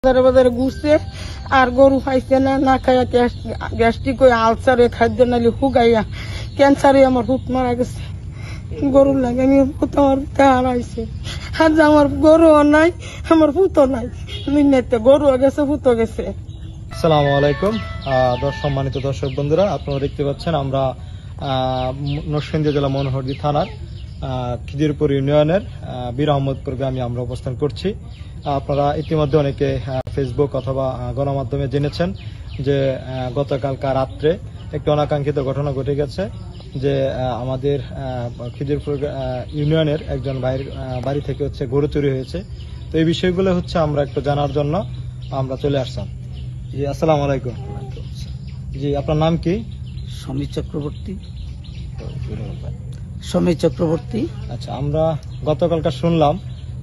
বাজারে বাজারে ঘুরছে আর গরু খাইছে না, না খাইয়া গ্যাস্ট্রিক হয়ে আলসারে খাদ্য নালি হুগাইয়া ক্যান্সারে আমার হুট মারা গেছে। গরুর লাগে আমি আমার হারাইছে। আজ আমার গরুও নাই, আমার ভূতও নাই, গরুও গেছে, ভূতও গেছে। আসসালামু আলাইকুম সম্মানিত দর্শক বন্ধুরা, আপনারা দেখতে পাচ্ছেন আমরা নরসিংদী জেলা মনোহরদী থানার খিদিরপুর ইউনিয়নের বীর আহমদপুর গ্রামে আমরা অবস্থান করছি। আপনারা ইতিমধ্যে অনেকে ফেসবুক অথবা গণমাধ্যমে জেনেছেন যে গতকালকা রাত্রে একটি অনাকাঙ্ক্ষিত ঘটনা ঘটে গেছে, যে আমাদের খিদিরপুর ইউনিয়নের একজন ভাইয়ের বাড়ি থেকে গরু চুরি হয়েছে। তো এই বিষয়গুলো আমরা একটু জানার জন্য আমরা চলে আসলাম। জি, আসসালামু আলাইকুম। জি, আপনার নাম কি? সমীর চক্রবর্তী। সমীর চক্রবর্তী। আচ্ছা, আমরা গতকালকা শুনলাম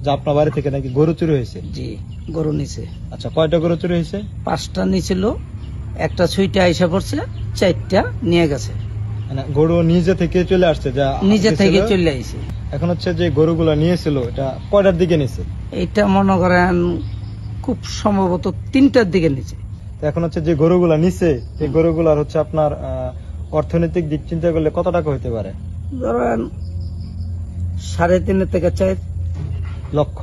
যে আপনার বাড়ি থেকে নাকি গরু চুরি হয়েছে। জি, গরু নিছে। আচ্ছা, কয়টা গরু চুরি হয়েছে? 5টা নিছিল, একটা ছুইটা আইসা পড়ছে, 4টা নিয়ে গেছে। মানে গরু নিজে থেকে চলে আসছে? যা নিজে থেকে চলে আইছে। এখন যে গরুগুলো নিয়েছিল এটা কয়টার দিকে নিছে? এটা মনে করেন খুব সম্ভবত 3টার দিকে নিছে। এখন যে গরুগুলা নিছে এই গরুগুলার আপনার অর্থনৈতিক দিক চিন্তা করলে কত টাকা হইতে পারে? ধরেন 3.5 থেকে 4 লক্ষ।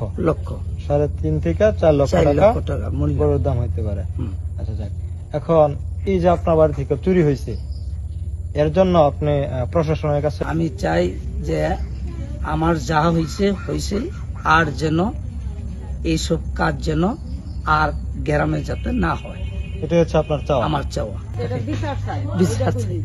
3.5 থেকে 4 লক্ষ টাকা গরুর দাম হইতে পারে। আচ্ছা, যাক, এখন এই যে আপনার বাড়ি থেকে চুরি হয়েছে, এর জন্য আপনি প্রশাসনের কাছে? আমি চাই যে আমার যা হয়েছে আর যেন এইসব কাজ যেন আর গ্রামে যাতে না হয়, এটা আপনার চাওয়া? আমার চাওয়া। বিচার চাই।